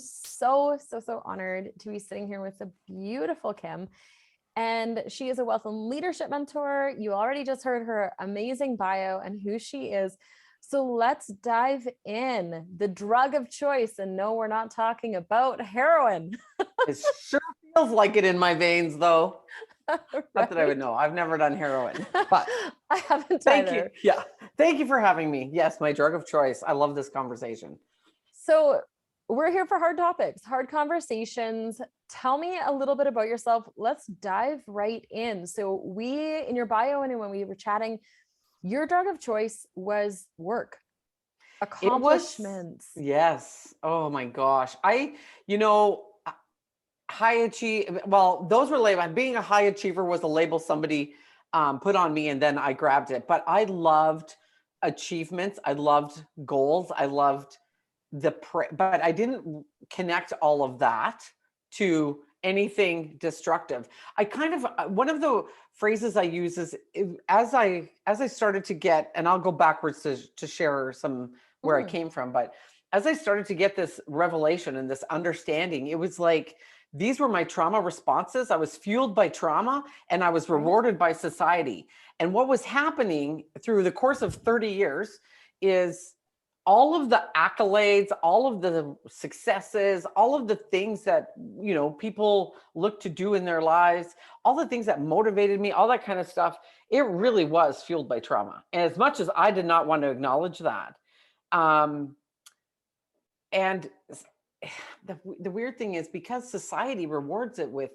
so, so, so honored to be sitting here with the beautiful Kim. And she is a wealth and leadership mentor. You already just heard her amazing bio and who she is. So let's dive in. The drug of choice. And no, we're not talking about heroin. It sure feels like it in my veins, though. Right? Not that I would know. I've never done heroin, but I haven't thank either. you. Yeah. Thank you for having me. Yes, my drug of choice. I love this conversation. So we're here for hard topics, hard conversations. Tell me a little bit about yourself. Let's dive right in. So in your bio and when we were chatting, your drug of choice was work, accomplishments. Yes. Oh my gosh. High achieve. Well, those were labeled. Being a high achiever was a label somebody put on me, and then I grabbed it. But I loved achievements. I loved goals. I loved but I didn't connect all of that to anything destructive. I kind of, one of the phrases I use is as I started to get, and I'll go backwards to share some where I came from, but as I started to get this revelation and this understanding, it was like, these were my trauma responses. I was fueled by trauma and I was rewarded by society. And what was happening through the course of 30 years is all of the accolades, all of the successes, all of the things that, people look to do in their lives, all the things that motivated me, all that kind of stuff, it really was fueled by trauma. And as much as I did not want to acknowledge that, and the weird thing is, because society rewards it with,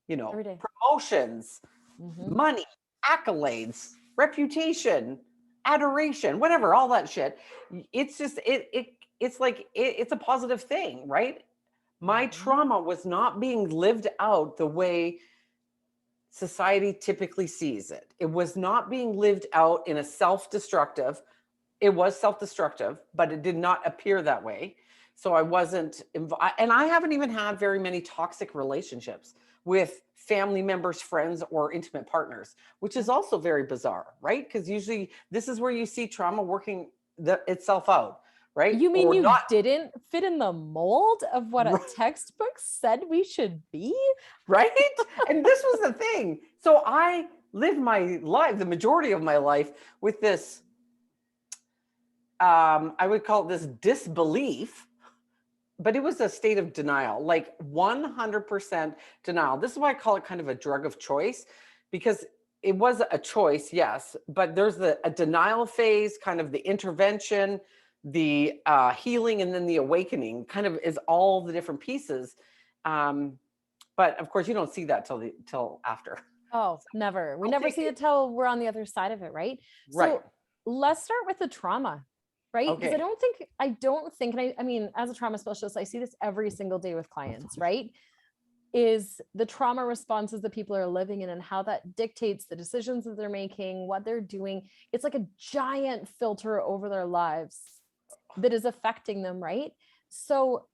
promotions, money, accolades, reputation, adoration, whatever, all that shit. It's just, it's like, it's a positive thing, right? My trauma was not being lived out the way society typically sees it. It was not being lived out in a self-destructive. It was self-destructive, but it did not appear that way. So I wasn't involved, and I haven't even had very many toxic relationships with family members, friends, or intimate partners, which is also very bizarre, right? Because usually this is where you see trauma working itself out, right? You mean didn't fit in the mold of what a textbook said we should be? Right? And this was the thing. So I lived my life, the majority of my life, with this, I would call it this disbelief, but it was a state of denial, like 100% denial. This is why I call it kind of a drug of choice, because it was a choice, yes, but there's a denial phase, kind of the intervention, the healing, and then the awakening kind of is all the different pieces. But of course you don't see that till after. Oh, never. We never see it till we're on the other side of it, right? Right. So let's start with the trauma. Right? Because Okay. I don't think, and I mean, as a trauma specialist, I see this every single day with clients, right? Is the trauma responses that people are living in and how that dictates the decisions that they're making, what they're doing. It's like a giant filter over their lives that is affecting them, right? So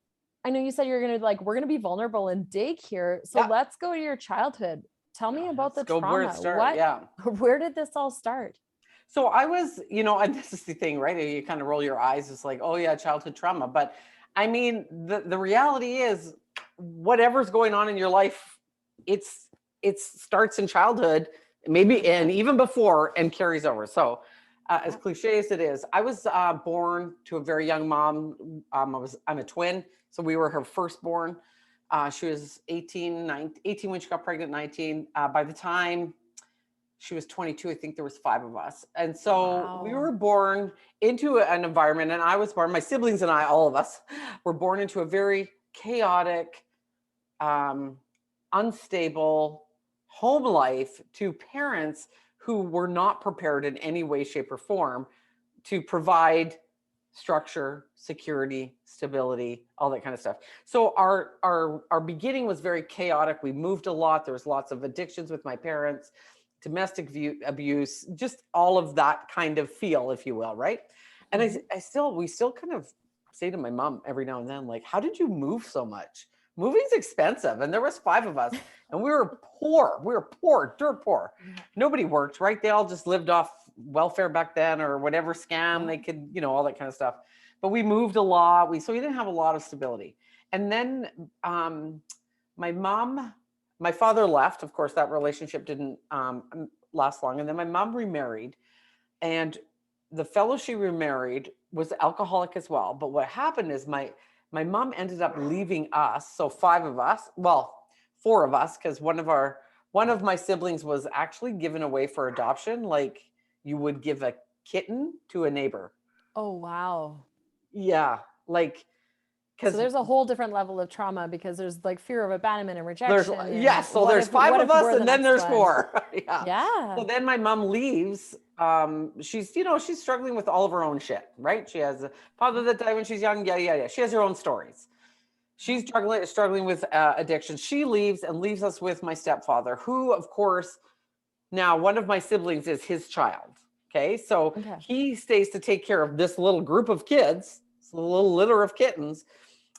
I know you said you're going to we're going to be vulnerable and dig here. So let's go to your childhood. Tell me about the trauma. Where did this all start? So I was, and this is the thing, right? You kind of roll your eyes. It's like, oh yeah, childhood trauma. But I mean, the reality is whatever's going on in your life, it starts in childhood, maybe, and even before, and carries over. So as cliche as it is, I was born to a very young mom. I'm a twin. So we were her firstborn. She was 18 when she got pregnant, 19. By the time she was 22, I think there was 5 of us. And so we were born into an environment, and I was born, my siblings and I, all of us were born into a very chaotic, unstable home life to parents who were not prepared in any way, shape, or form to provide structure, security, stability, all that kind of stuff. So our beginning was very chaotic. We moved a lot. There was lots of addictions with my parents, domestic abuse, just all of that kind of feel, if you will, right? And we still kind of say to my mom every now and then, like, how did you move so much? Moving's expensive. And there was 5 of us and we were poor. We were poor, dirt poor. Nobody worked, right? They all just lived off welfare back then or whatever scam they could, all that kind of stuff. But we moved a lot. So we didn't have a lot of stability. And then my father left. Of course, that relationship didn't last long. And then my mom remarried, and the fellow she remarried was alcoholic as well. But what happened is my mom ended up leaving us. So five of us, well, four of us, because one of my siblings was actually given away for adoption, like you would give a kitten to a neighbor. Oh, wow. Yeah, like So because there's a whole different level of trauma because there's like fear of abandonment and there's rejection. And yes, so what there's if, five what of if us, we're the and then next there's one? four. Yeah. Yeah. So then my mom leaves. She's struggling with all of her own shit, right? She has a father that died when she's young. Yeah. She has her own stories. She's struggling with addiction. She leaves and leaves us with my stepfather, who, of course, now one of my siblings is his child. Okay, so Okay. he stays to take care of this little group of kids, this little litter of kittens.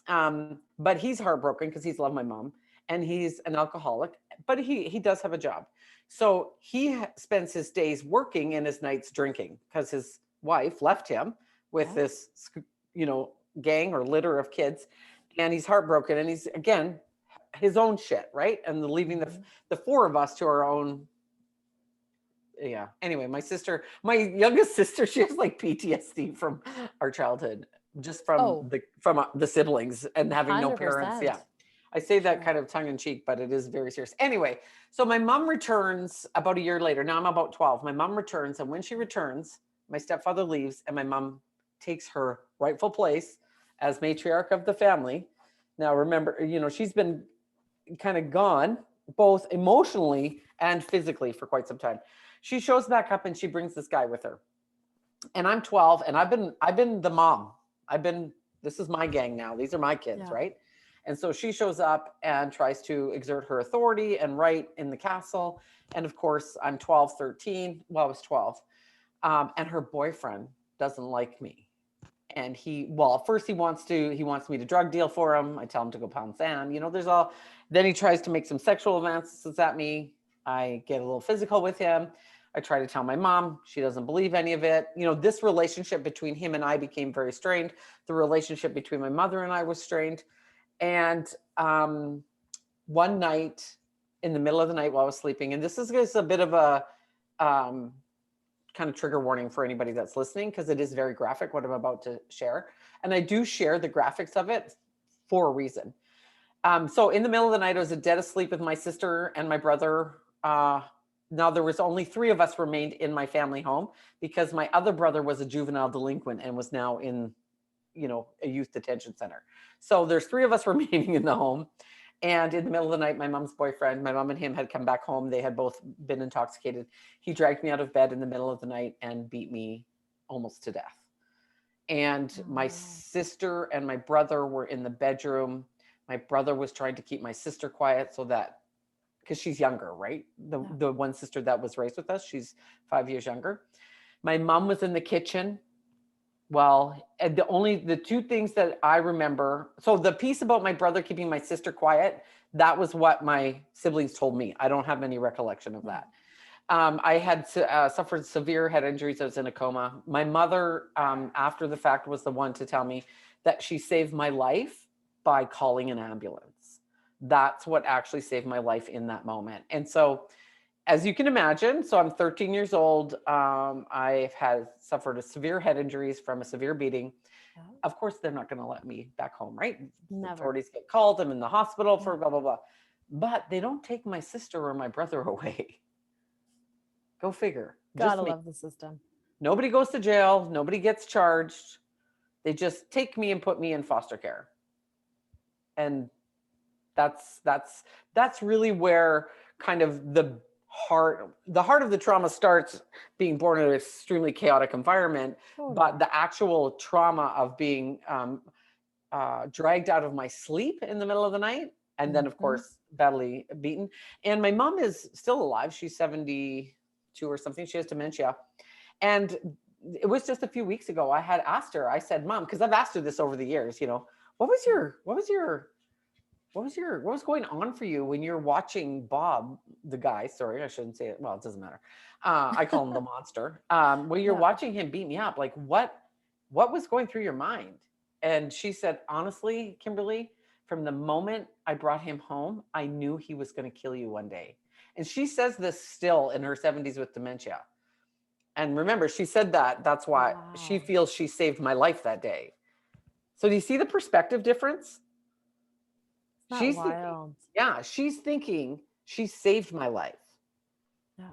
But he's heartbroken because he's loved my mom, and he's an alcoholic, but he does have a job. So he spends his days working and his nights drinking because his wife left him with this, gang or litter of kids, and he's heartbroken, and he's again his own shit, right? And leaving the four of us to our own. Yeah. Anyway, my youngest sister, she has like PTSD from our childhood, just from the siblings and having no parents. 100%. Yeah. I say that Sure. kind of tongue in cheek, but it is very serious. Anyway, so my mom returns about a year later. Now I'm about 12. My mom returns, and when she returns, my stepfather leaves, and my mom takes her rightful place as matriarch of the family. Now remember, she's been kind of gone both emotionally and physically for quite some time. She shows back up and she brings this guy with her. And I'm 12, and I've been the mom. This is my gang now. These are my kids, right? And so she shows up and tries to exert her authority and right in the castle. And of course, I'm 12, 13. Well, I was 12. And her boyfriend doesn't like me. And first he wants me to drug deal for him. I tell him to go pound sand. Then he tries to make some sexual advances at me. I get a little physical with him. I try to tell my mom. She doesn't believe any of it. This relationship between him and I became very strained. The relationship between my mother and I was strained. And one night, in the middle of the night while I was sleeping, and this is just a bit of a kind of trigger warning for anybody that's listening, because it is very graphic what I'm about to share. And I do share the graphics of it for a reason. So in the middle of the night, I was dead asleep with my sister and my brother. Now there was only three of us remained in my family home because my other brother was a juvenile delinquent and was now in, a youth detention center. So there's three of us remaining in the home. And in the middle of the night, my mom's boyfriend, my mom and him had come back home. They had both been intoxicated. He dragged me out of bed in the middle of the night and beat me almost to death. And my sister and my brother were in the bedroom. My brother was trying to keep my sister quiet so that, because she's younger, right? The one sister that was raised with us, she's 5 years younger. My mom was in the kitchen. Well, and the two things that I remember, so the piece about my brother keeping my sister quiet, that was what my siblings told me. I don't have any recollection of that. I had suffered severe head injuries. I was in a coma. My mother, after the fact, was the one to tell me that she saved my life by calling an ambulance. That's what actually saved my life in that moment. And so, as you can imagine, so I'm 13 years old. I've suffered a severe head injuries from a severe beating. Of course, they're not going to let me back home, right? Never. Authorities get called. I'm in the hospital for blah, blah, blah. But they don't take my sister or my brother away. Go figure. Gotta love the system. Nobody goes to jail. Nobody gets charged. They just take me and put me in foster care. And that's really where kind of the heart of the trauma starts, being born in an extremely chaotic environment. Totally. But the actual trauma of being dragged out of my sleep in the middle of the night, and then of course badly beaten. And my mom is still alive. She's 72 or something. She has dementia. And it was just a few weeks ago, I had asked her, I said, Mom, because I've asked her this over the years, what was going on for you when you're watching Bob, the guy, sorry, I shouldn't say it. Well, it doesn't matter. I call him the monster. When you're watching him beat me up, like what was going through your mind? And she said, honestly, Kimberly, from the moment I brought him home, I knew he was going to kill you one day. And she says this still in her 70s with dementia. And remember, she said that. That's why she feels she saved my life that day. So do you see the perspective difference? She's wild. She's thinking she saved my life. Yeah.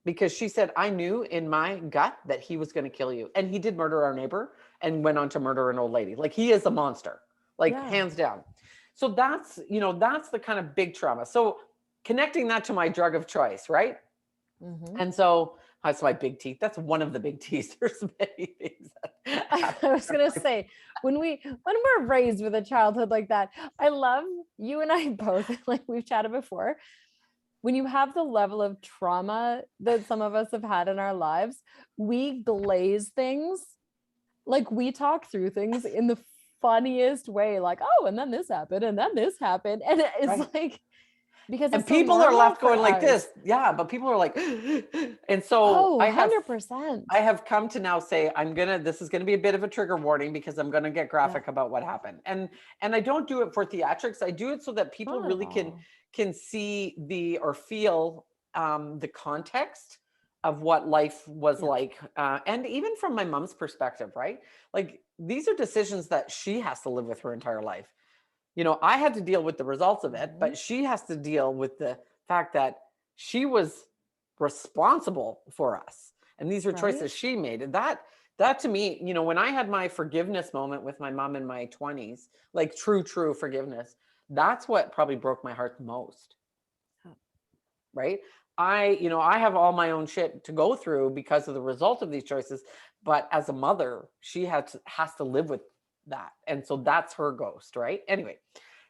Because she said, I knew in my gut that he was going to kill you. And he did murder our neighbor and went on to murder an old lady. Like, he is a monster, like, hands down. So that's, that's the kind of big trauma. So connecting that to my drug of choice, right? Mm-hmm. And so that's my big teeth. That's one of the big teeth. There's many things. I was going to say, when we're raised with a childhood like that, I love you and I both, like we've chatted before, when you have the level of trauma that some of us have had in our lives, we glaze things. Like, we talk through things in the funniest way, like, oh, and then this happened, and then this happened. And it's like, because and it's people are left going like this. Yeah. But people are like, and so 100%. I have come to now say, this is going to be a bit of a trigger warning because I'm going to get graphic about what happened. And I don't do it for theatrics. I do it so that people really can see or feel the context of what life was like. And even from my mom's perspective, right? Like, these are decisions that she has to live with her entire life. I had to deal with the results of it, but she has to deal with the fact that she was responsible for us. And these were choices she made. And that to me, when I had my forgiveness moment with my mom in my 20s, like true forgiveness, that's what probably broke my heart the most. Right? I have all my own shit to go through because of the result of these choices. But as a mother, she has to live with that. And so that's her ghost, right? Anyway,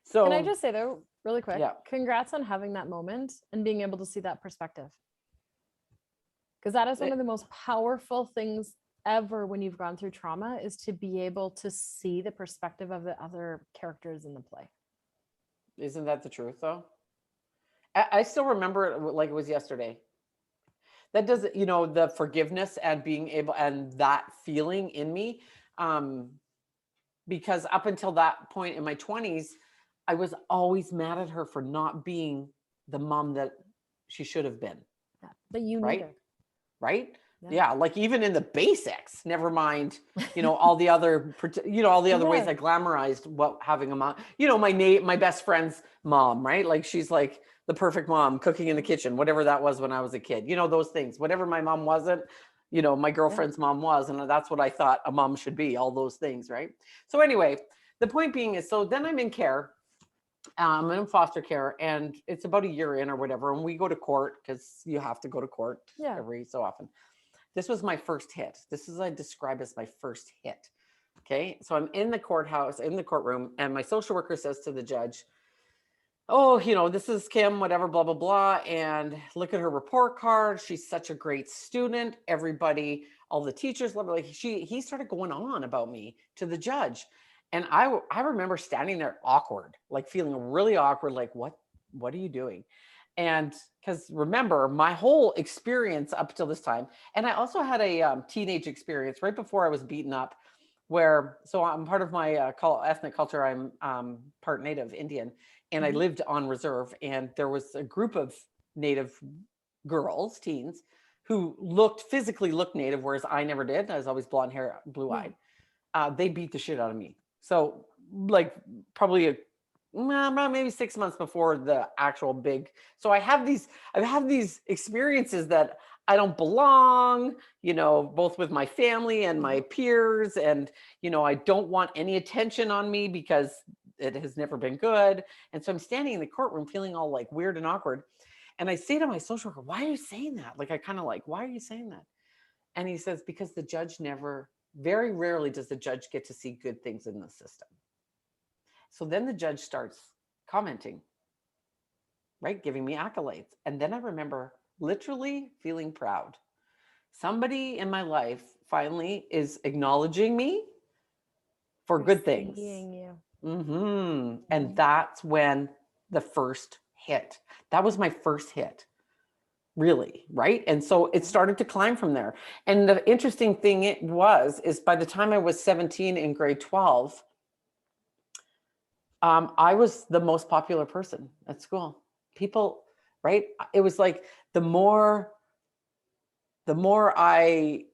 so can I just say though, really quick, congrats on having that moment and being able to see that perspective. Because that is one of the most powerful things ever when you've gone through trauma, is to be able to see the perspective of the other characters in the play. Isn't that the truth though? I still remember it like it was yesterday. That does, the forgiveness and being able, and that feeling in me, because up until that point in my 20s, I was always mad at her for not being the mom that she should have been. But you needed. Right? Yeah. Like, even in the basics, never mind, all the other, all the other ways I glamorized what having a mom, my best friend's mom, right? Like, she's like the perfect mom, cooking in the kitchen, whatever that was when I was a kid, those things, whatever my mom wasn't, my girlfriend's mom was, and that's what I thought a mom should be, all those things, right? So anyway, the point being is, so then I'm in care, I'm in foster care, and it's about a year in or whatever, and we go to court because you have to go to court every so often. This was my first hit. This is I describe as my first hit. Okay, so I'm in the courthouse, in the courtroom, and my social worker says to the judge, oh, this is Kim, whatever, blah, blah, blah. And look at her report card. She's such a great student. Everybody, all the teachers love her. Like, he started going on about me to the judge. And I remember standing there awkward, like feeling really awkward. Like, what are you doing? And because remember my whole experience up till this time. And I also had a teenage experience right before I was beaten up, so I'm part of my ethnic culture. I'm part Native Indian, and I lived on reserve, and there was a group of Native girls, teens, who physically looked Native, whereas I never did. I was always blonde hair, blue eyed. They beat the shit out of me. So like probably maybe 6 months before the actual big. So I have these experiences that I don't belong, both with my family and my peers. And, I don't want any attention on me because it has never been good. And so I'm standing in the courtroom feeling all like weird and awkward. And I say to my social worker, why are you saying that? Like, I kind of like, why are you saying that? And he says, because the judge very rarely does the judge get to see good things in the system. So then the judge starts commenting, right? Giving me accolades. And then I remember literally feeling proud. Somebody in my life finally is acknowledging me for good things. And that's when the first hit. That was my first hit. Really, right? And so it started to climb from there. And the interesting thing is by the time I was 17 in grade 12, I was the most popular person at school. People, right? It was like the more I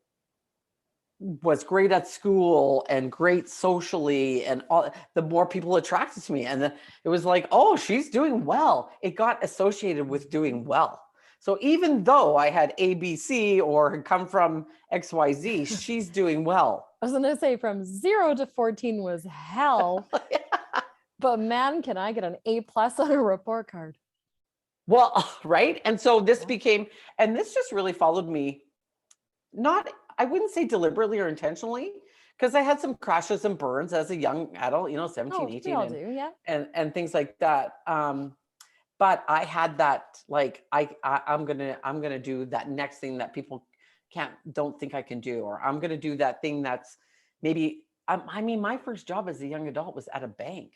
was great at school and great socially and all, the more people attracted to me. And then it was like, oh, she's doing well. It got associated with doing well. So even though I had ABC or had come from XYZ, she's doing well. I was going to say from 0 to 14 was hell, but man, can I get an A+ on a report card? Well, right. And so this became, and this just really followed me, not, I wouldn't say deliberately or intentionally, because I had some crashes and burns as a young adult, 17, Oh, we 18 all do, yeah. and things like that. But I had that, like, I'm gonna do that next thing that people don't think I can do, or I'm gonna do that thing that's maybe, I mean, my first job as a young adult was at a bank.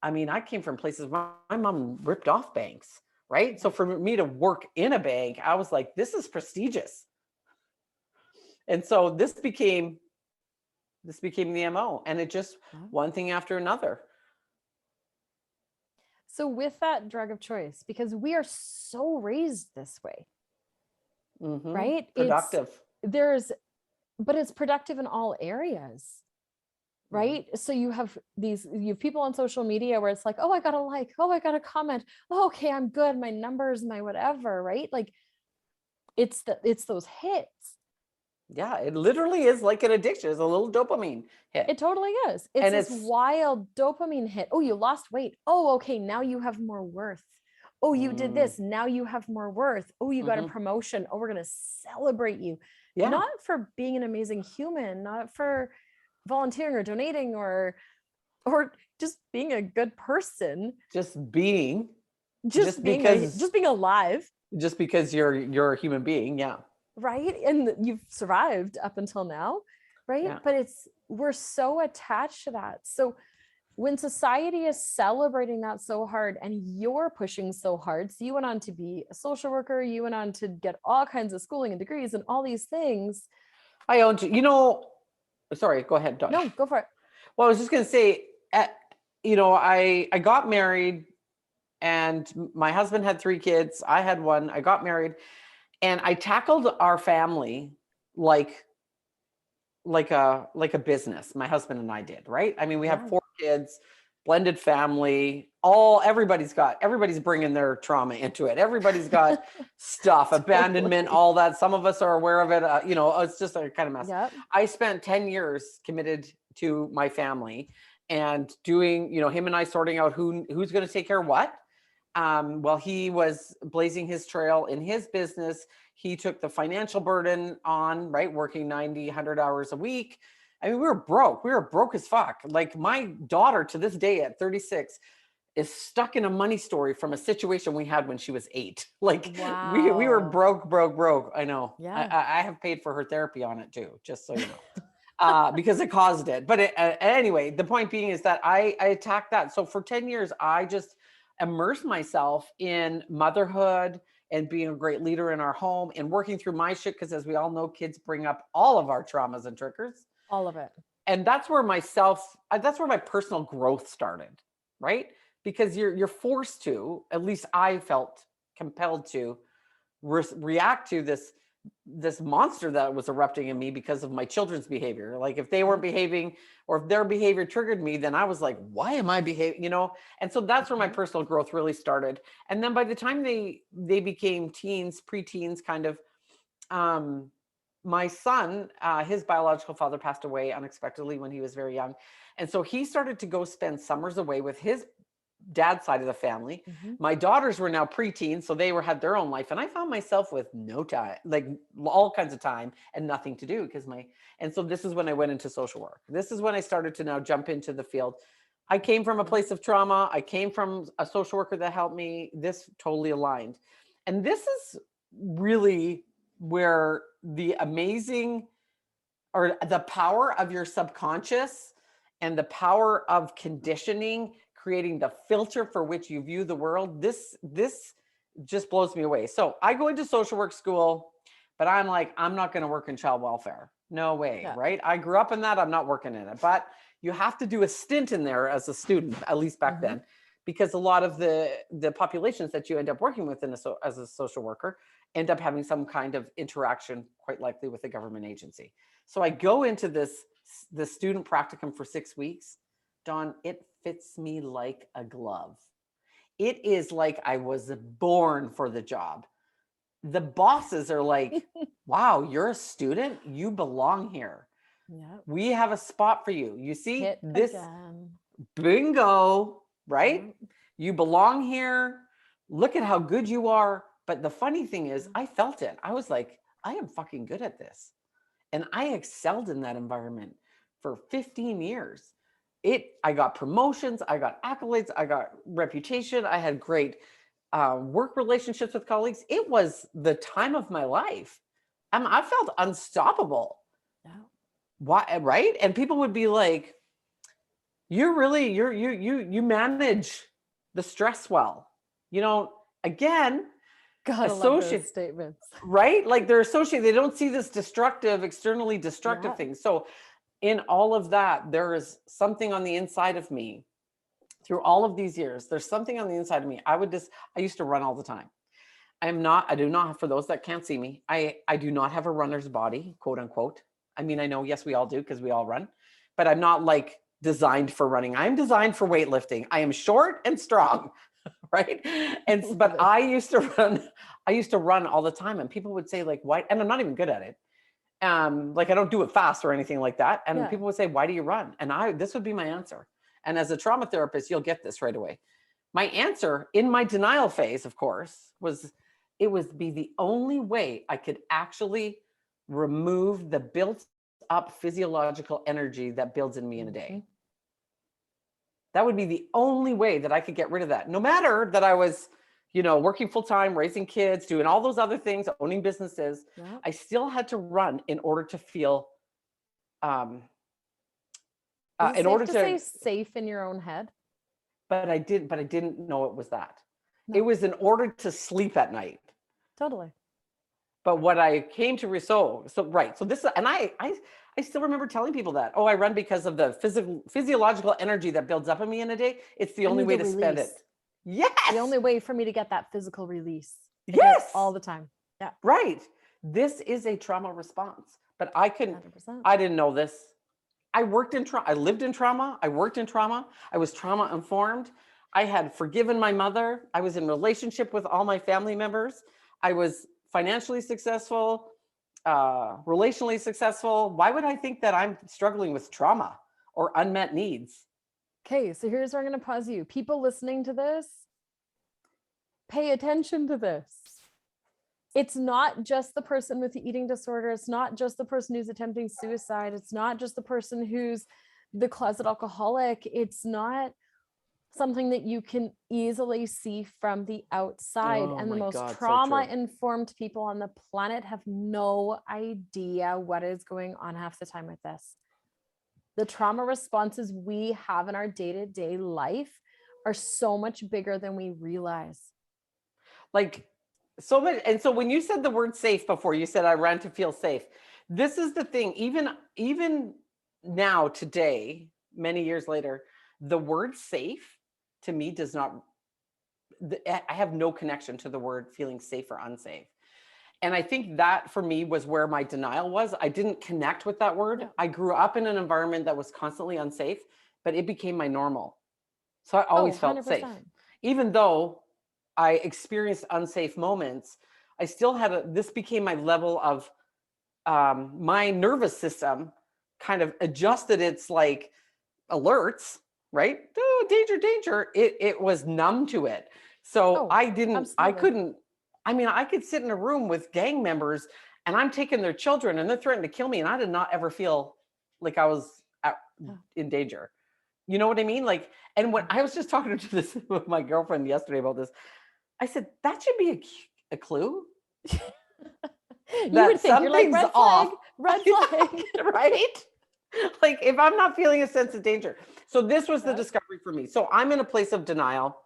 I mean, I came from places, my mom ripped off banks, right? So for me to work in a bank, I was like, this is prestigious. And so this became the MO, and it just one thing after another. So with that drug of choice, because we are so raised this way, right? Productive. But it's productive in all areas, right? So you have people on social media where it's like, oh, I got a like, oh, I got a comment. Oh, okay, I'm good. My numbers, my whatever, right? Like it's those hits. Yeah, it literally is like an addiction. It's a little dopamine hit. It totally is. It's this wild dopamine hit. Oh, you lost weight. Oh, okay, now you have more worth. Oh, you did this. Now you have more worth. Oh, you got a promotion. Oh, we're going to celebrate you. Yeah. Not for being an amazing human, not for volunteering or donating or just being a good person. Just being alive. Just because you're a human being. Yeah. Right. And you've survived up until now. Right. Yeah. But we're so attached to that. So when society is celebrating that so hard and you're pushing so hard, so you went on to be a social worker, you went on to get all kinds of schooling and degrees and all these things. I own sorry, go ahead, Dawn. No, go for it. Well, I was just going to say, I got married and my husband had 3 kids. I had 1. I got married and I tackled our family like a business. My husband and I did, right? I mean, we have 4 kids, blended family, everybody's bringing their trauma into it. Everybody's got stuff, abandonment, all that. Some of us are aware of it. It's just a kind of mess. Yep. I spent 10 years committed to my family and doing, him and I sorting out who's going to take care of what. While he was blazing his trail in his business, he took the financial burden on, right? Working 90, 100 hours a week. I mean, we were broke as fuck. Like my daughter to this day at 36 is stuck in a money story from a situation we had when she was 8. Like we were broke. I know. Yeah. I have paid for her therapy on it too, just so you know, because it caused it. But anyway, the point being is that I attacked that. So for 10 years, I just immerse myself in motherhood and being a great leader in our home and working through my shit. Because as we all know, kids bring up all of our traumas and triggers. All of it. And that's where my personal growth started, right? Because you're forced to, at least I felt compelled to react to this monster that was erupting in me because of my children's behavior. Like if they weren't behaving or if their behavior triggered me, then I was like, why am I behaving, And so that's where my personal growth really started. And then by the time they became teens, preteens kind of, my son, his biological father passed away unexpectedly when he was very young. And so he started to go spend summers away with his dad's side of the family. My daughters were now preteens, so they had their own life. And I found myself with no time, like all kinds of time and nothing to do and so this is when I went into social work. This is when I started to now jump into the field. I came from a place of trauma. I came from a social worker that helped me. This totally aligned. And this is really where the amazing or the power of your subconscious and the power of conditioning, creating the filter for which you view the world. This just blows me away. So I go into social work school, but I'm like, I'm not going to work in child welfare. No way. Yeah. Right. I grew up in that. I'm not working in it, but you have to do a stint in there as a student, at least back then, because a lot of the populations that you end up working with as a social worker end up having some kind of interaction, quite likely with a government agency. So I go into the student practicum for 6 weeks. Dawn, it fits me like a glove. It is like I was born for the job. The bosses are like, wow, you're a student, you belong here. Yeah. We have a spot for you. You see Hit this again. bingo, right? Yep. You belong here. Look at how good you are. But the funny thing is, I felt it. I was like, I am fucking good at this. And I excelled in that environment for 15 years. I got promotions, I got accolades, I got reputation, I had great work relationships with colleagues. It was the time of my life. I felt unstoppable. Yeah. Why, right? And people would be like, you manage the stress well. You know, again, Gotta love those statements. right? Like they're associated, they don't see this externally destructive thing. So in all of that, there is something on the inside of me through all of these years. There's something on the inside of me. I used to run all the time. I do not, for those that can't see me, I do not have a runner's body, quote unquote. I mean, I know, yes, we all do because we all run, but I'm not like designed for running. I'm designed for weightlifting. I am short and strong, right? But I used to run all the time, and people would say like, why? And I'm not even good at it. Like I don't do it fast or anything like that. And people would say, why do you run? And this would be my answer. And as a trauma therapist, you'll get this right away. My answer in my denial phase, of course, was the only way I could actually remove the built up physiological energy that builds in me in a day. That would be the only way that I could get rid of that. No matter that I was, working full time, raising kids, doing all those other things, owning businesses, I still had to run in order to feel, in order to say safe in your own head. But I didn't know it was that. No. It was in order to sleep at night. Totally. But what I came to right. So this, and I still remember telling people that, I run because of the physiological energy that builds up in me in a day. It's the only way to spend it. Yes. The only way for me to get that physical release. Yes. All the time. Yeah. Right. This is a trauma response, but I didn't know this. I worked in trauma. I lived in trauma. I worked in trauma. I was trauma informed. I had forgiven my mother. I was in relationship with all my family members. I was financially successful, relationally successful. Why would I think that I'm struggling with trauma or unmet needs? Okay, so here's where I'm going to pause you. People listening to this, pay attention to this. It's not just the person with the eating disorder. It's not just the person who's attempting suicide. It's not just the person who's the closet alcoholic. It's not something that you can easily see from the outside. And the most trauma-informed people on the planet have no idea what is going on half the time with this. The trauma responses we have in our day-to-day life are so much bigger than we realize. Like so much. And so when you said the word safe before, you said I ran to feel safe. This is the thing, even now, today, many years later, the word safe to me does not, I have no connection to the word feeling safe or unsafe. And I think that for me was where my denial was. I didn't connect with that word. I grew up in an environment that was constantly unsafe, but it became my normal. So I always felt safe. Even though I experienced unsafe moments, I still had this became my level of, my nervous system kind of adjusted its like alerts, right? Oh, danger, danger. It was numb to it. So I could sit in a room with gang members and I'm taking their children and they're threatening to kill me. And I did not ever feel like I was in danger. You know what I mean? Like, and when I was just talking to this with my girlfriend yesterday about this, I said, that should be a clue. You would think you're like, red flag, red flag. Right? Like if I'm not feeling a sense of danger. So this was the discovery for me. So I'm in a place of denial.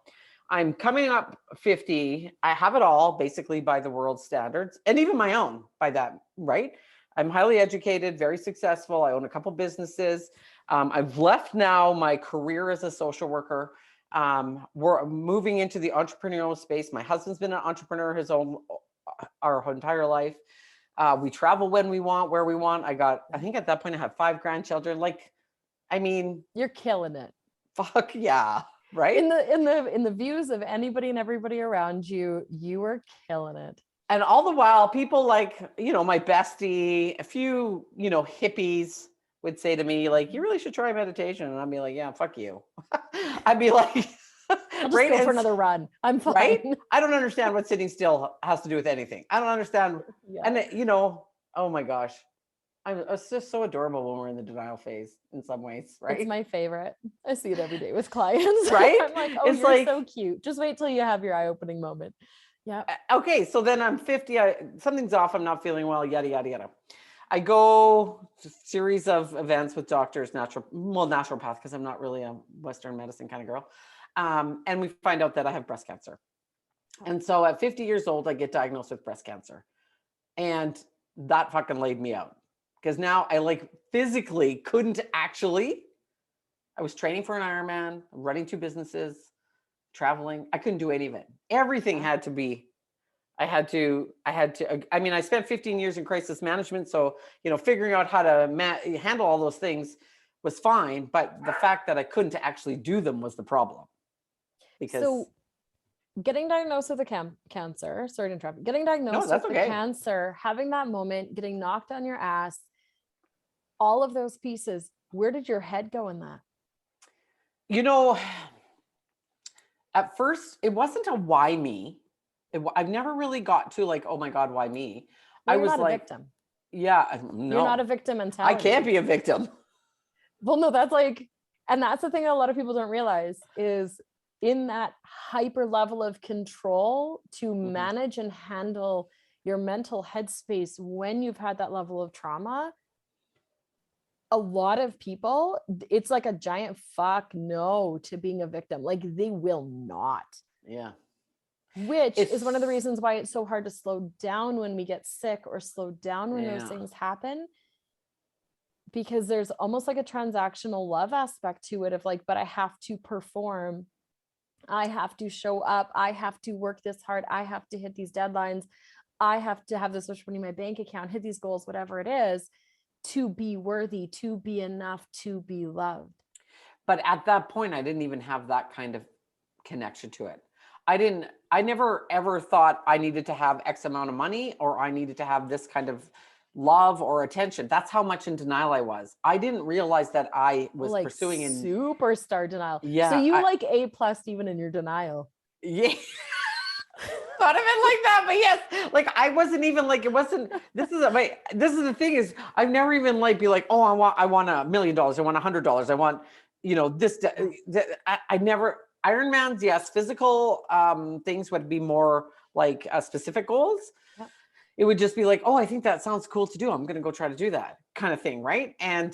I'm coming up 50. I have it all basically by the world's standards and even my own by that, right? I'm highly educated, very successful. I own a couple businesses. I've left now my career as a social worker. We're moving into the entrepreneurial space. My husband's been an entrepreneur our entire life. We travel when we want, where we want. I think at that point I have 5 grandchildren. Like, I mean, You're killing it. fuck yeah. Right. In the views of anybody and everybody around you, you were killing it. And all the while, people like, my bestie, a few, hippies would say to me, like, you really should try meditation. And I'd be like, yeah, fuck you. I'd be like, I'll just go for another run. I'm fine. Right? I don't understand what sitting still has to do with anything. I don't understand. Yeah. And, oh my gosh. It's just so adorable when we're in the denial phase in some ways, right? It's my favorite. I see it every day with clients. Right? I'm like, oh, you're so cute. Just wait till you have your eye-opening moment. Yeah. Okay. So then I'm 50. Something's off. I'm not feeling well, yada, yada, yada. I go to a series of events with doctors, naturopath, because I'm not really a Western medicine kind of girl. And we find out that I have breast cancer. And so at 50 years old, I get diagnosed with breast cancer. And that fucking laid me out. Because now I physically couldn't actually. I was training for an Ironman, running 2 businesses, traveling. I couldn't do any of it. Everything had to be. I spent 15 years in crisis management. So, figuring out how to handle all those things was fine. But the fact that I couldn't actually do them was the problem. So getting diagnosed with a cancer, sorry to interrupt, getting diagnosed with the cancer, having that moment, getting knocked on your ass, all of those pieces, where did your head go in that? At first it wasn't a why me. I've never really got to oh my God, why me? Well, I was not a victim. Yeah, no. You're not a victim mentality. I can't be a victim. Well, no, and that's the thing that a lot of people don't realize is in that hyper level of control to manage and handle your mental headspace when you've had that level of trauma. A lot of people, it's like a giant fuck no to being a victim. They will not. Yeah. Which is one of the reasons why it's so hard to slow down when we get sick or slow down when those things happen. Because there's almost like a transactional love aspect to it of but I have to perform. I have to show up. I have to work this hard. I have to hit these deadlines. I have to have this much money in my bank account, hit these goals, whatever it is, to be worthy, to be enough, to be loved. But at that point, I didn't even have that kind of connection to it. I never ever thought I needed to have X amount of money or I needed to have this kind of love or attention. That's how much in denial I was. I didn't realize that I was pursuing in superstar denial. Yeah. So you A+ even in your denial. Yeah. Thought of it like that, but yes, I wasn't even it wasn't. This is the thing is I've never even be oh I want $1 million, I want $100, I want this. I never. Ironmans, yes. Physical things would be more specific goals. Yep. It would just be oh, I think that sounds cool to do. I'm going to go try to do that kind of thing. Right. And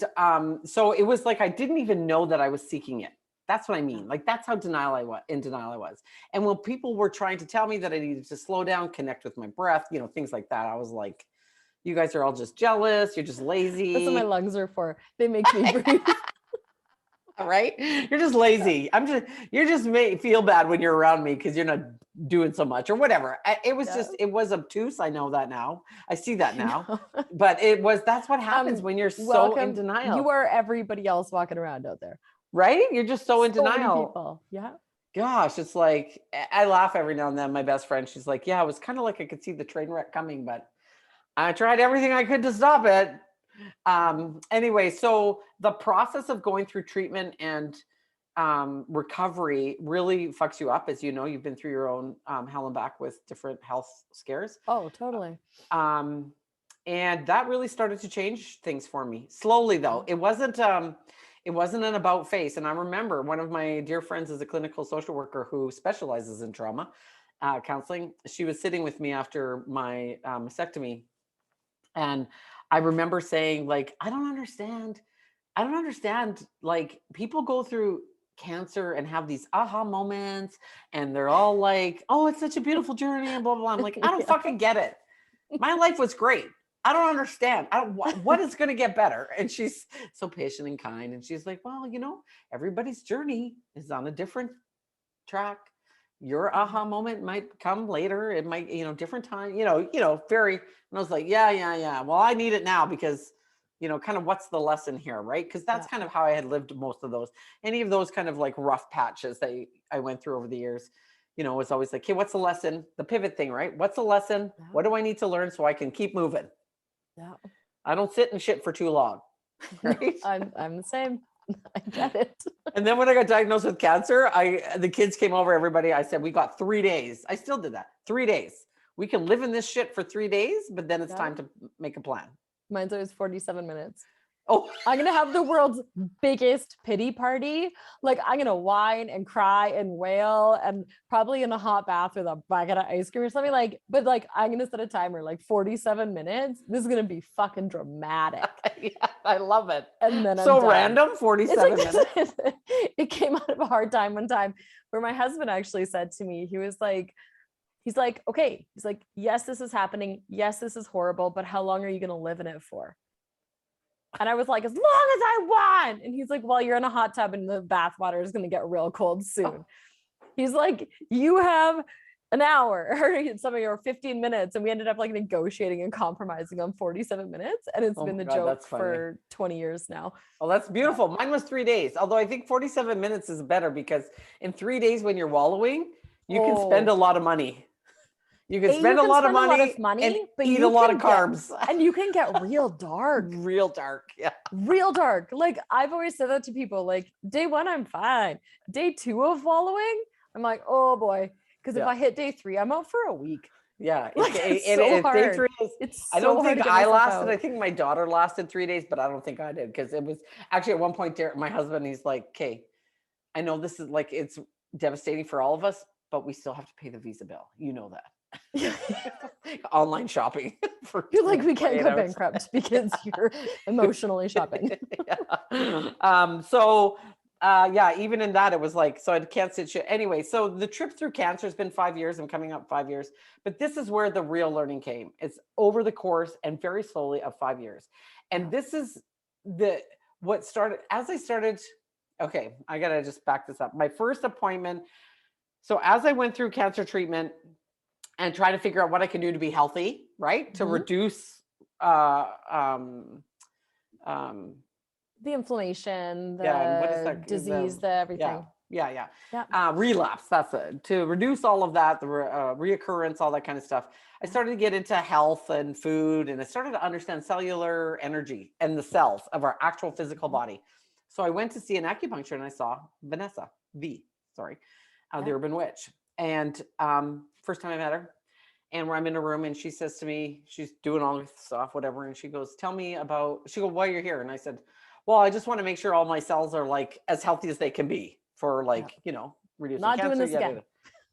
so it was I didn't even know that I was seeking it. That's what I mean. That's how in denial I was. And when people were trying to tell me that I needed to slow down, connect with my breath, things like that, I was like, you guys are all just jealous. You're just lazy. That's what my lungs are for. They make me breathe. Right? You're just lazy. You're just feel bad when you're around me because you're not doing so much or whatever. It was it was obtuse. I know that now. I see that now. But that's what happens when you're so in denial. You are everybody else walking around out there. Right? You're just so in denial. Many people. Yeah. Gosh, it's I laugh every now and then. My best friend, she's like, yeah, it was kind of I could see the train wreck coming, but I tried everything I could to stop it. Anyway, so the process of going through treatment and recovery really fucks you up. As you know, you've been through your own hell and back with different health scares. Oh, totally. And that really started to change things for me slowly, though. It wasn't an about face. And I remember one of my dear friends is a clinical social worker who specializes in trauma counseling. She was sitting with me after my mastectomy. And I remember saying, I don't understand. People go through cancer and have these aha moments and they're all oh, it's such a beautiful journey and blah, blah, blah. I'm I don't fucking get it. My life was great. I don't understand. What is going to get better? And she's so patient and kind. And she's like, well, everybody's journey is on a different track. Your aha moment might come later. It might, different time, very, and I was like, yeah. Well, I need it now because, kind of what's the lesson here, right? Because that's kind of how I had lived most of those, any of those kind of like rough patches that I went through over the years, it was always like, hey, what's the lesson? The pivot thing, right? What's the lesson? Yeah. What do I need to learn so I can keep moving? Yeah. I don't sit and shit for too long. Right? I'm the same. I get it. And then when I got diagnosed with cancer, the kids came over, everybody. I said, we got 3 days. I still did that. 3 days. We can live in this shit for 3 days, but then it's time to make a plan. Mine's always 47 minutes. Oh, I'm going to have the world's biggest pity party. Like, I'm going to whine and cry and wail and probably in a hot bath with a bucket of ice cream or something but I'm going to set a timer, like 47 minutes. This is going to be fucking dramatic. Yeah, I love it. And then so random, 47 minutes. It came out of a hard time one time where my husband actually said to me, he's like, okay. He's like, yes, this is happening. Yes, this is horrible, but how long are you going to live in it for? And I was like, as long as I want. And he's like, well, you're in a hot tub and the bath water is going to get real cold soon. He's like, you have an hour or some of your 15 minutes. And we ended up like negotiating and compromising on 47 minutes. And it's been the joke for 20 years now. Oh, that's beautiful. Mine was 3 days. Although I think 47 minutes is better because in 3 days when you're wallowing, you can spend a lot of money. You can spend a lot of money and but eat a lot of carbs. And you can get real dark. Real dark. Yeah. Real dark. Like I've always said that to people, like day 1, I'm fine. Day 2 of wallowing, I'm like, oh boy. Because if I hit day 3, I'm out for a week. Yeah. It's so hard. Day 3 is, I don't think I lasted. Out. I think my daughter lasted 3 days, but I don't think I did. Because it was actually at one point, my husband, he's like, okay, I know this is like, it's devastating for all of us, but we still have to pay the Visa bill. You know that. Online shopping. You're like, we can't go bankrupt because you're emotionally shopping. Even in that, it was like, so I can't sit shit. Anyway, so the trip through cancer has been 5 years. I'm coming up 5 years, but this is where the real learning came. It's over the course and very slowly of 5 years. And this is what started as I started. Okay, I got to just back this up. My first appointment. So as I went through cancer treatment, and try to figure out what I can do to be healthy, right? To reduce the inflammation, the disease, the everything. Yeah. Relapse, that's it. To reduce all of that, the reoccurrence, all that kind of stuff. I started to get into health and food, and I started to understand cellular energy and the cells of our actual physical body. So I went to see an acupuncture and I saw Vanessa, the Urban Witch. And first time I met her, and where I'm in a room and she says to me, she's doing all this stuff, whatever. And she goes, why you're here? And I said, well, I just want to make sure all my cells are like as healthy as they can be for reducing not cancer. Doing this again.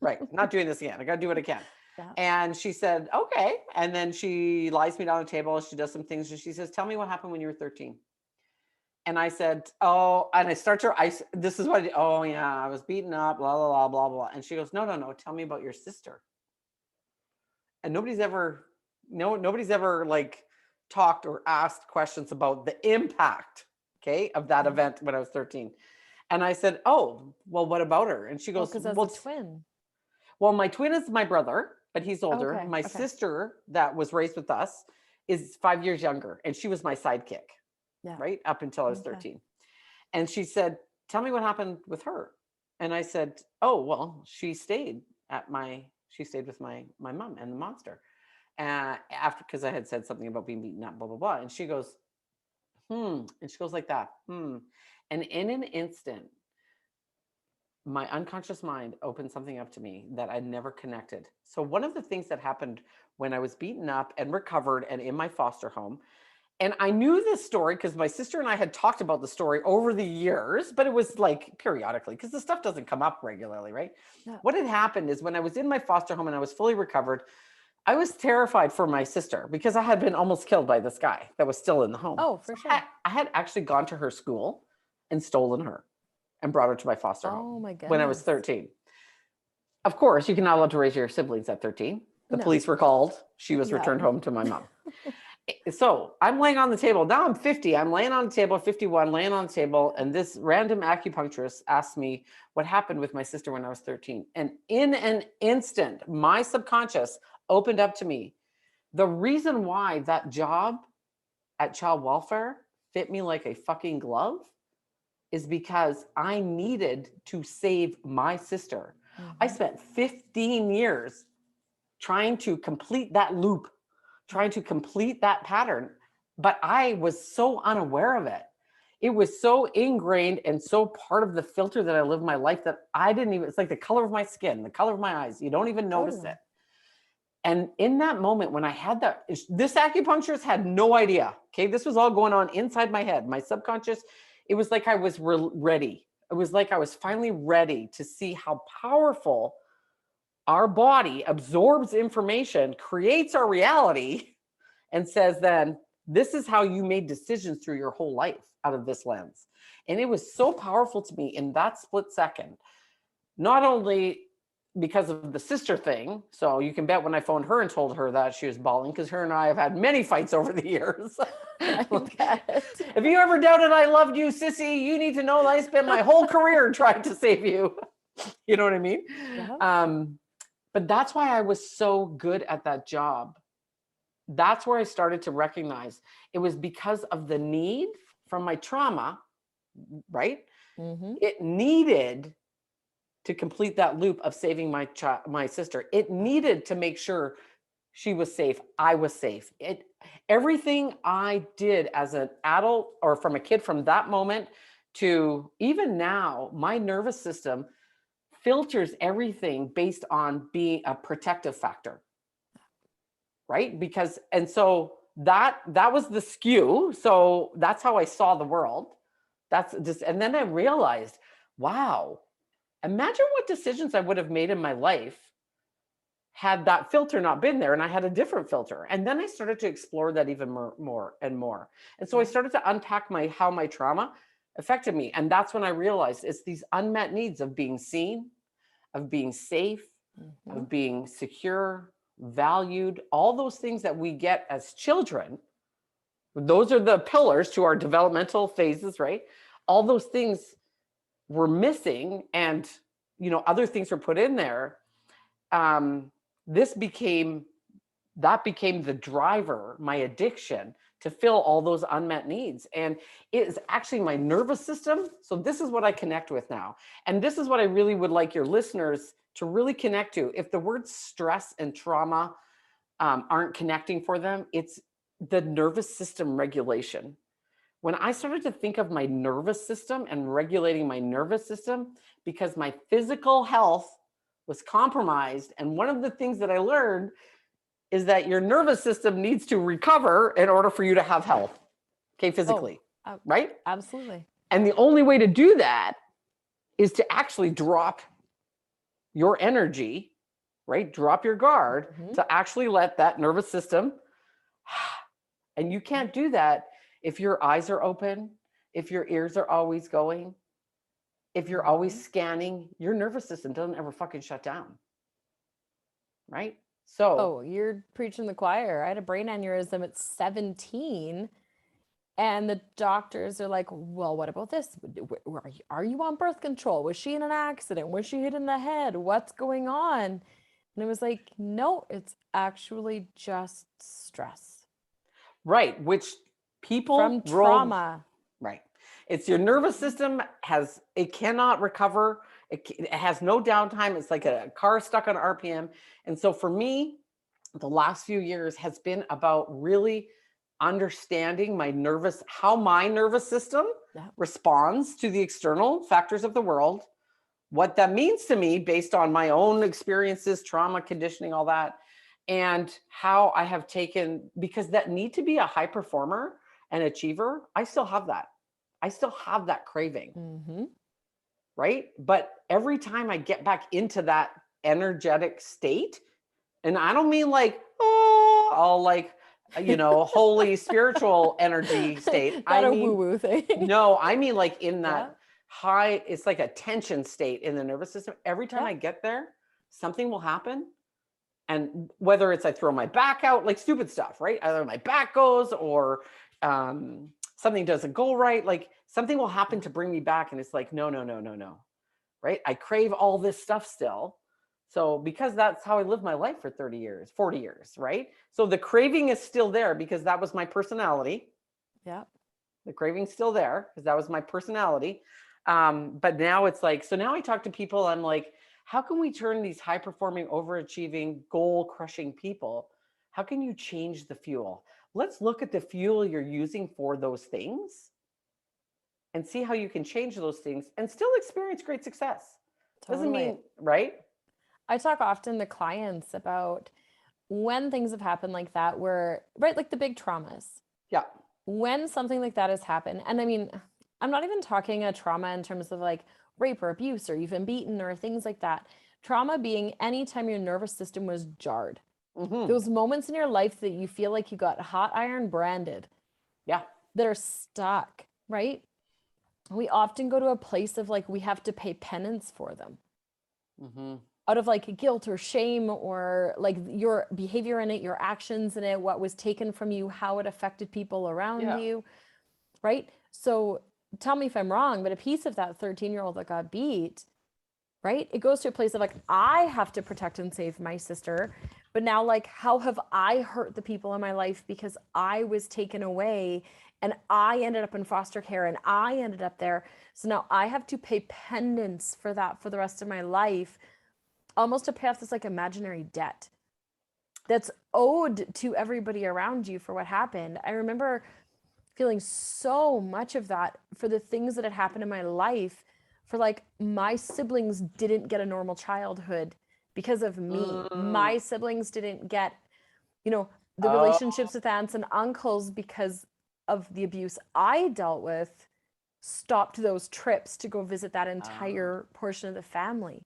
Right. Not doing this again. I got to do what I can. Yeah. And she said, okay. And then she lies me down on the table. She does some things. And she says, tell me what happened when you were 13. And I said, oh, and I start to, this is what, I was beaten up, blah, blah, blah, blah, blah. And she goes, no, tell me about your sister. And nobody's ever like talked or asked questions about the impact, of that event when I was 13. And I said, oh, well, what about her? And she goes, because that's a twin. Well, my twin is my brother, but he's older. Okay, my sister that was raised with us is 5 years younger. And she was my sidekick. Yeah. Right. Up until I was 13. And she said, tell me what happened with her. And I said, oh, well, she stayed with my mom and the monster. Because I had said something about being beaten up, blah, blah, blah. And she goes, and she goes like that. And in an instant, my unconscious mind opened something up to me that I never connected. So one of the things that happened when I was beaten up and recovered and in my foster home, and I knew this story because my sister and I had talked about the story over the years, but it was like periodically because the stuff doesn't come up regularly, right? Yeah. What had happened is when I was in my foster home and I was fully recovered, I was terrified for my sister because I had been almost killed by this guy that was still in the home. Oh, for sure. I had actually gone to her school and stolen her and brought her to my foster home. Oh my goodness. When I was 13. Of course, you cannot allowed to raise your siblings at 13. The police were called. She was returned home to my mom. So I'm laying on the table. Now I'm 50. I'm laying on the table, 51, laying on the table. And this random acupuncturist asked me what happened with my sister when I was 13. And in an instant, my subconscious opened up to me. The reason why that job at child welfare fit me like a fucking glove is because I needed to save my sister. I spent 15 years trying to complete that loop, trying to complete that pattern, but I was so unaware of it. It was so ingrained and so part of the filter that I lived my life that I didn't even, it's like the color of my skin, the color of my eyes. You don't even notice it. And in that moment when I had that, this acupuncturist had no idea. Okay. This was all going on inside my head, my subconscious. It was like I was ready. It was like I was finally ready to see how powerful our body absorbs information, creates our reality, and says, then this is how you made decisions through your whole life out of this lens. And it was so powerful to me in that split second, not only because of the sister thing. So you can bet when I phoned her and told her that, she was bawling, because her and I have had many fights over the years. If you ever doubted I loved you, sissy, you need to know that I spent my whole career trying to save you. You know what I mean? Yeah. But that's why I was so good at that job. That's where I started to recognize it was because of the need from my trauma, right? It needed to complete that loop of saving my sister. It needed to make sure she was safe. I was safe. Everything I did as an adult or from a kid, from that moment to even now, my nervous system filters everything based on being a protective factor, right? Because, and so that was the skew. So that's how I saw the world. That's just, and then I realized, wow, imagine what decisions I would have made in my life had that filter not been there and I had a different filter. And then I started to explore that even more and more. And so I started to unpack how my trauma affected me. And that's when I realized it's these unmet needs of being seen, of being safe, of being secure, valued, all those things that we get as children. Those are the pillars to our developmental phases, right? All those things were missing, and other things were put in there. That became the driver, my addiction, to fill all those unmet needs. And it is actually my nervous system. So this is what I connect with now. And this is what I really would like your listeners to really connect to. If the words stress and trauma aren't connecting for them, it's the nervous system regulation. When I started to think of my nervous system and regulating my nervous system, because my physical health was compromised. And one of the things that I learned is that your nervous system needs to recover in order for you to have health, okay, physically, right? Absolutely. And the only way to do that is to actually drop your energy, right? Drop your guard to actually let that nervous system, and you can't do that if your eyes are open, if your ears are always going, if you're always scanning. Your nervous system doesn't ever fucking shut down, right? So you're preaching the choir. I had a brain aneurysm at 17, and the doctors are like, well, what about this? Are you on birth control? Was she in an accident? Was she hit in the head? What's going on? And it was like, no, it's actually just stress. Right, which people from trauma. Right. It's your nervous system it cannot recover. It has no downtime. It's like a car stuck on RPM. And so for me, the last few years has been about really understanding how my nervous system responds to the external factors of the world, what that means to me based on my own experiences, trauma, conditioning, all that, and how I have taken, because that need to be a high performer and achiever, I still have that. I still have that craving, right? But every time I get back into that energetic state, and I don't mean like, all like, holy spiritual energy state. Not a woo-woo thing. No, I mean like in that high, it's like a tension state in the nervous system. Every time I get there, something will happen And whether it's I throw my back out, like stupid stuff, right? Either my back goes or something doesn't go right. Like something will happen to bring me back. And it's like, no, no, no, no, no. Right? I crave all this stuff still. So because that's how I lived my life for 30 years, 40 years, right? So the craving is still there because that was my personality. Yeah. The craving's still there because that was my personality. But now it's like, so now I talk to people, I'm like, how can we turn these high performing, overachieving, goal crushing people? How can you change the fuel? Let's look at the fuel you're using for those things and see how you can change those things and still experience great success. Doesn't Totally. mean, right? I talk often to clients about when things have happened like that, where, right, like the big traumas, Yeah. when something like that has happened. And I mean, I'm not even talking a trauma in terms of like rape or abuse or even beaten or things like that. Trauma being anytime your nervous system was jarred. Mm-hmm. Those moments in your life that you feel like you got hot iron branded. Yeah. That are stuck, right? We often go to a place of like, we have to pay penance for them. Mm-hmm. Out of like guilt or shame or like your behavior in it, your actions in it, what was taken from you, how it affected people around you, right? So tell me if I'm wrong, but a piece of that 13-year-old that got beat, right? It goes to a place of like, I have to protect and save my sister. But now, like, how have I hurt the people in my life because I was taken away and I ended up in foster care and I ended up there. So now I have to pay penance for that for the rest of my life, almost to pay off this like imaginary debt that's owed to everybody around you for what happened. I remember feeling so much of that for the things that had happened in my life, for like my siblings didn't get a normal childhood because of me. My siblings didn't get, you know, the relationships with aunts and uncles because of the abuse I dealt with, stopped those trips to go visit that entire portion of the family.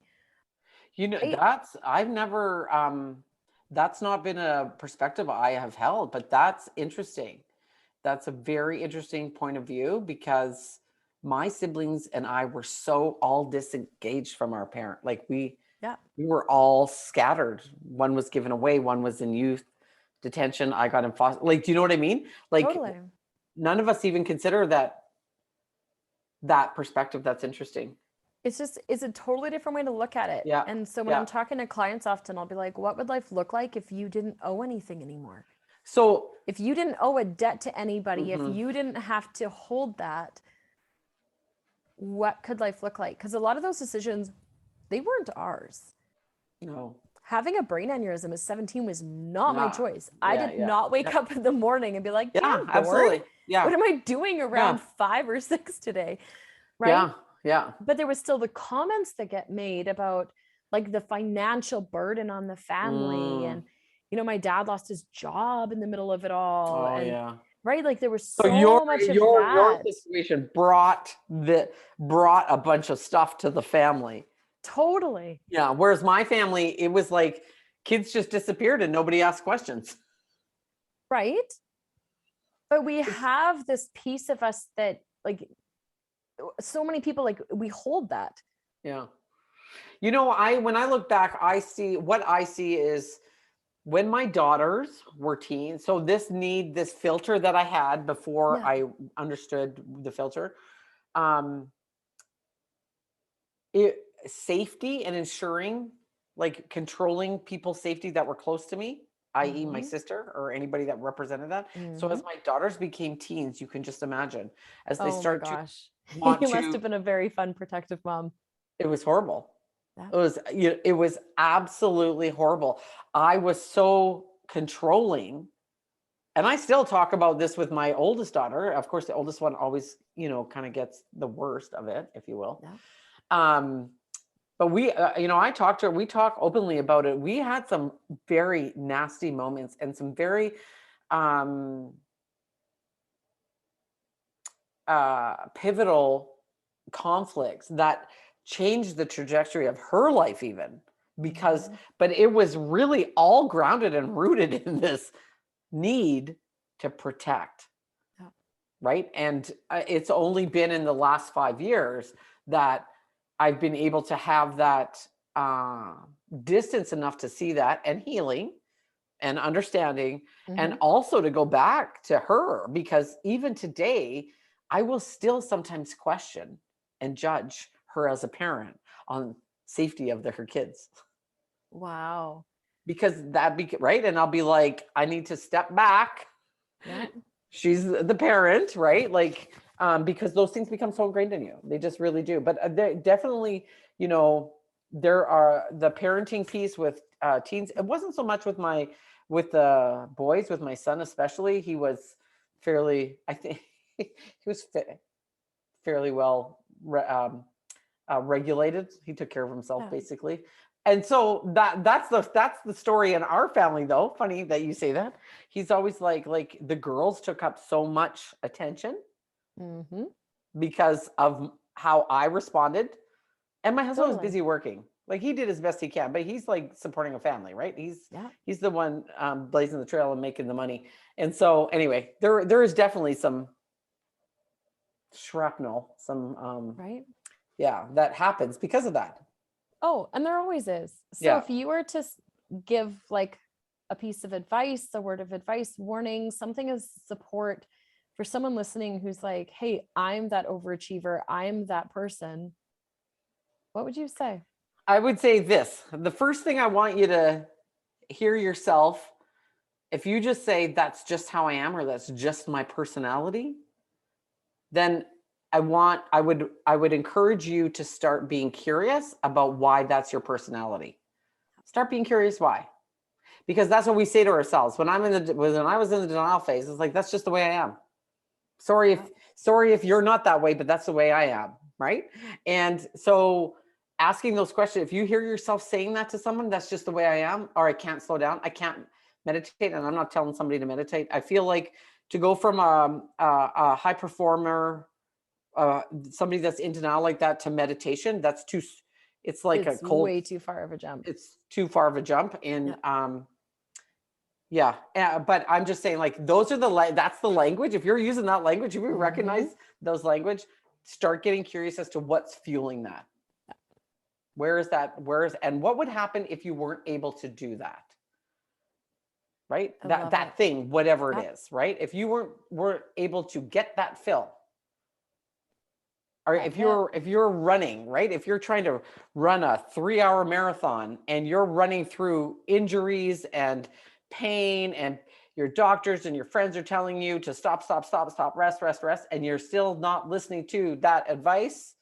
You know, Right? I've never, that's not been a perspective I have held, but that's interesting. That's a very interesting point of view because my siblings and I were so all disengaged from our parent. Like Yeah. we were all scattered. One was given away, one was in youth detention. I got in foster. Like, do you know what I mean? Like Totally. none of us even consider that perspective. That's interesting. It's a totally different way to look at it. Yeah. And so when Yeah. I'm talking to clients often, I'll be like, what would life look like if you didn't owe anything anymore? So If you didn't owe a debt to anybody, if Mhm. you didn't have to hold that, what could life look like? Because a lot of those decisions, they weren't ours. No. Having a brain aneurysm at 17 was not my Yeah. choice. I Yeah. did Yeah. not wake Yeah. up in the morning and be like, yeah, Yeah. I'm bored. Absolutely. Yeah. What am I doing around Yeah. 5 or 6 today? Right? Yeah. Yeah. But there was still the comments that get made about like the financial burden on the family. And, you know, my dad lost his job in the middle of it all. Oh And yeah. right, like there was So your so much of your that. situation brought a bunch of stuff to the family. Totally. Yeah. Whereas my family, it was like kids just disappeared and nobody asked questions. Right. But we have this piece of us that like so many people, like we hold that. Yeah. You know, when I look back, I see is when my daughters were teens. So this filter that I had before Yeah. I understood the filter, safety and ensuring, like controlling people's safety that were close to me, i.e. my sister or anybody that represented that. So as my daughters became teens, you can just imagine as they Oh my start to gosh. want You must to, have been a very fun, protective mom. it was horrible. Yeah. It was absolutely horrible. I was so controlling. And I still talk about this with my oldest daughter. Of course, the oldest one always, kind of gets the worst of it, if you will. Yeah. But we, we talk openly about it. We had some very nasty moments and some very pivotal conflicts that changed the trajectory of her life even but it was really all grounded and rooted in this need to protect. Yeah. Right. And it's only been in the last 5 years that I've been able to have that distance enough to see that, and healing and understanding, and Mhm. also to go back to her, because even today I will still sometimes question and judge her as a parent on safety of her kids, Wow. because right, and I'll be like, I need to step back. Yeah. She's the parent, right? Like, because those things become so ingrained in you, they just really do. But they definitely, you know, there are the parenting piece with teens. It wasn't so much with the boys, with my son especially. He was fairly, I think, he was fairly well regulated. He took care of himself Yeah. basically. And so that's the story in our family, though. Funny that you say that. He's always like the girls took up so much attention Mhm. because of how I responded. And my husband was Totally. busy working. Like, he did his best he can, but he's like supporting a family, right? Yeah. He's the one blazing the trail and making the money. And so anyway, there is definitely some shrapnel, some Right. yeah, that happens because of that. Oh, and there always is. So Yeah. if you were to give like a piece of advice, a word of advice, warning, something as support for someone listening who's like, hey, I'm that overachiever, I'm that person, what would you say? I would say this. The first thing I want you to hear yourself, if you just say that's just how I am, or that's just my personality, then I would encourage you to start being curious about why that's your personality. Start being curious why. Because that's what we say to ourselves. When I was in the denial phase, it's like, that's just the way I am. Sorry Yeah. if you're not that way, but that's the way I am, right? And so asking those questions, if you hear yourself saying that to someone, that's just the way I am, or I can't slow down, I can't meditate, and I'm not telling somebody to meditate. I feel like to go from a high performer, somebody that's in denial like that, to meditation, it's like a It's cold, way too far of a jump. it's too far of a jump. And Yeah. yeah, but I'm just saying, like, those are that's the language. If you're using that language, if you recognize those language, start getting curious as to what's fueling that. Where is that? And what would happen if you weren't able to do that? Right? I That love it. that thing, whatever it Yep. is, right? If you weren't able to get that fill, or That hit. if you're running, right? If you're trying to run a 3-hour marathon and you're running through injuries and pain, and your doctors and your friends are telling you to stop, rest, and you're still not listening to that advice,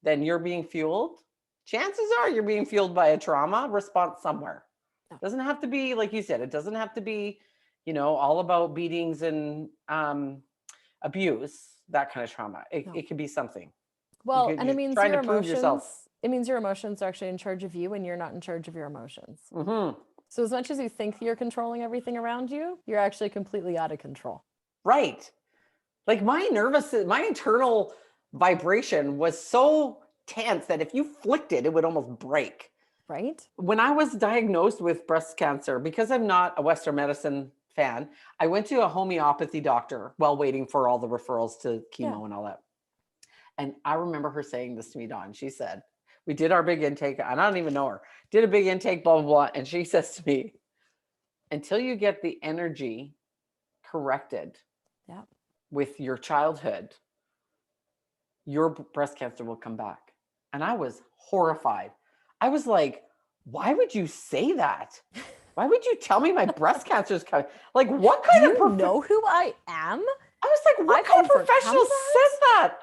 then you're being fueled. Chances are you're being fueled by a trauma response somewhere. Yeah. Doesn't have to be, like you said, it doesn't have to be, all about beatings and abuse, that kind of trauma. No. It could be something. Well, and it You're means trying your to prove yourself. emotions, it means your emotions are actually in charge of you and you're not in charge of your emotions. Mm-hmm. So as much as you think you're controlling everything around you, you're actually completely out of control. Right. Like, my internal vibration was so tense that if you flicked it, it would almost break. Right? When I was diagnosed with breast cancer, because I'm not a Western medicine fan, I went to a homeopathy doctor while waiting for all the referrals to chemo and all that. And I remember her saying this to me, Dawn. She said, we did our big intake, and I don't even know her, did a big intake, blah, blah, blah. And she says to me, until you get the energy corrected with your childhood, your breast cancer will come back. And I was horrified. I was like, why would you say that? Why would you tell me my breast cancer is coming? Like, what kind Do of you know who I am? I was like, what I've kind of overcome professional that? says that?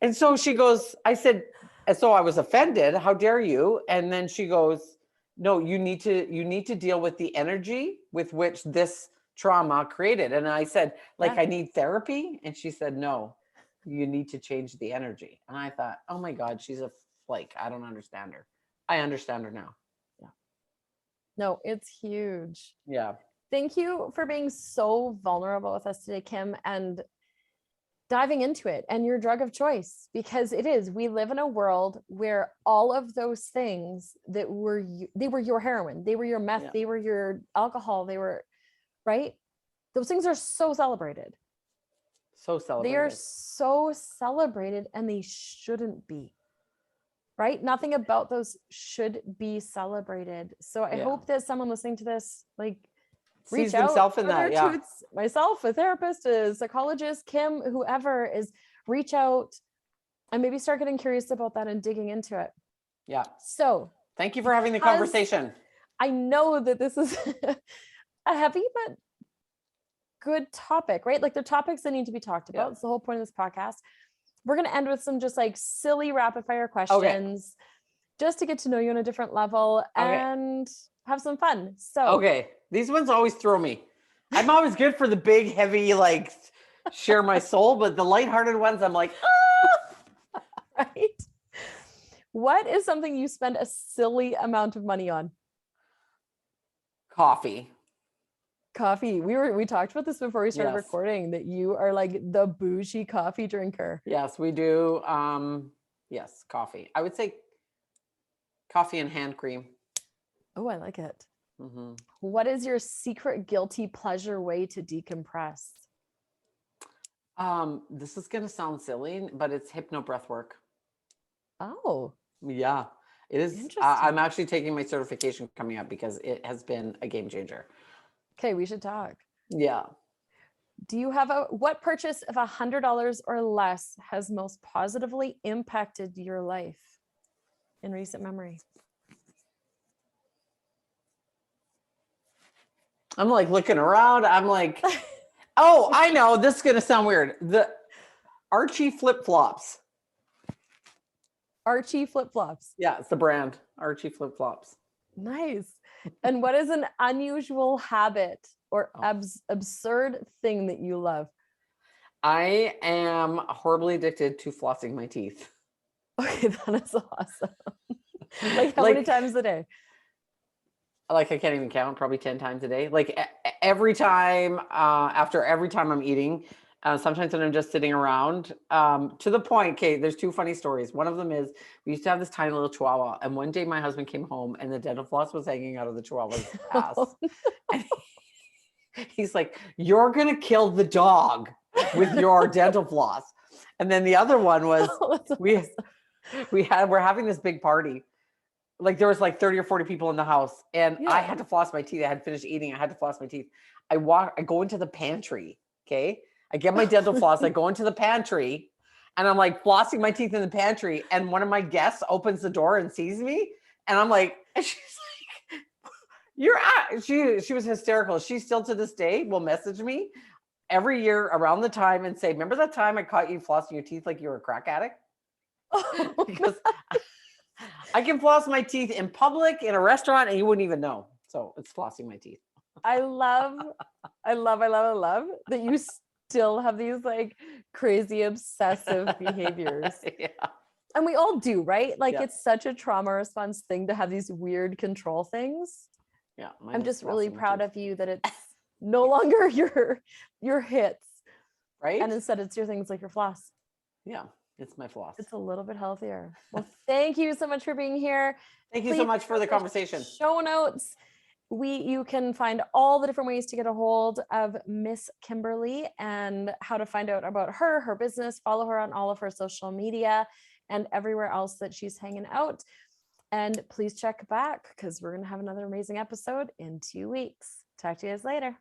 And so she goes, I said, and so I was offended. How dare you? And then she goes, no, you need to deal with the energy with which this trauma created. And I said, like, I need therapy. And she said, no, you need to change the energy. And I thought, oh my God, she's a flake. I don't understand her. I understand her now. Yeah. No, it's huge. Yeah. Thank you for being so vulnerable with us today, Kim, and diving into it and your drug of choice, because it is, we live in a world where all of those things that they were your heroin, they were your meth, they were your alcohol, they were, right? Those things are so celebrated. So celebrated. They are so celebrated, and they shouldn't be. right? Nothing about those should be celebrated. So I Yeah. hope that someone listening to this, like, Sees reach out themselves in for their that. Yeah. truths. Myself, a therapist, a psychologist, Kim, whoever is, reach out and maybe start getting curious about that and digging into it. Yeah. So Thank you for having the because conversation. I know that this is a heavy but good topic, right? Like, they're topics that need to be talked about. Yeah. It's the whole point of this podcast. We're going to end with some just like silly rapid fire questions, just to get to know you on a different level and have some fun. So, Okay. These ones always throw me. I'm always good for the big, heavy, like share my soul, but the lighthearted ones, I'm like, right? What is something you spend a silly amount of money on? coffee. Coffee. We talked about this before we started Yes. recording, that you are like the bougie coffee drinker. Yes, we do. Yes, coffee. I would say coffee and hand cream. Oh, I like it. Mm-hmm. What is your secret guilty pleasure way to decompress? This is going to sound silly, but it's hypno breath work. Oh, Yeah, it is. Interesting. I'm actually taking my certification coming up because it has been a game changer. okay. We should talk. Yeah. Do you have what purchase of $100 or less has most positively impacted your life in recent memory? I'm like looking around. I'm like, oh, I know. This is going to sound weird. The Archie flip-flops. Archie flip-flops. Yeah, it's the brand. Archie flip-flops. Nice. And what is an unusual habit or absurd thing that you love? I am horribly addicted to flossing my teeth. Okay, that is awesome. Like, how many times a day? Like, I can't even count, probably 10 times a day. Like every time, after every time I'm eating, sometimes when I'm just sitting around, to the point, okay, there's two funny stories. One of them is we used to have this tiny little chihuahua, and one day my husband came home and the dental floss was hanging out of the chihuahua's ass. And he's like, "You're going to kill the dog with your dental floss." And then the other one was we're having this big party. Like, there was like 30 or 40 people in the house, and I had to floss my teeth. I had finished eating. I had to floss my teeth. I go into the pantry. Okay. I get my dental floss. I go into the pantry, and I'm like flossing my teeth in the pantry. And one of my guests opens the door and sees me. And I'm like, and she's like, she was hysterical. She still to this day will message me every year around the time and say, "Remember that time I caught you flossing your teeth like you were a crack addict?" Because I can floss my teeth in public, in a restaurant, and you wouldn't even know. So it's flossing my teeth. I love that you still have these like crazy obsessive behaviors. Yeah. And we all do, right? Like, Yeah. it's such a trauma response thing to have these weird control things. Yeah. I'm just really proud of you that it's no longer your hits, right? and instead it's your things like your floss. Yeah, it's my floss. It's a little bit healthier. Well, thank you so much for being here. Thank you so much for the conversation. Show notes. You can find all the different ways to get a hold of Miss Kimberley and how to find out about her business. Follow her on all of her social media and everywhere else that she's hanging out. And please check back, because we're going to have another amazing episode in 2 weeks. Talk to you guys later.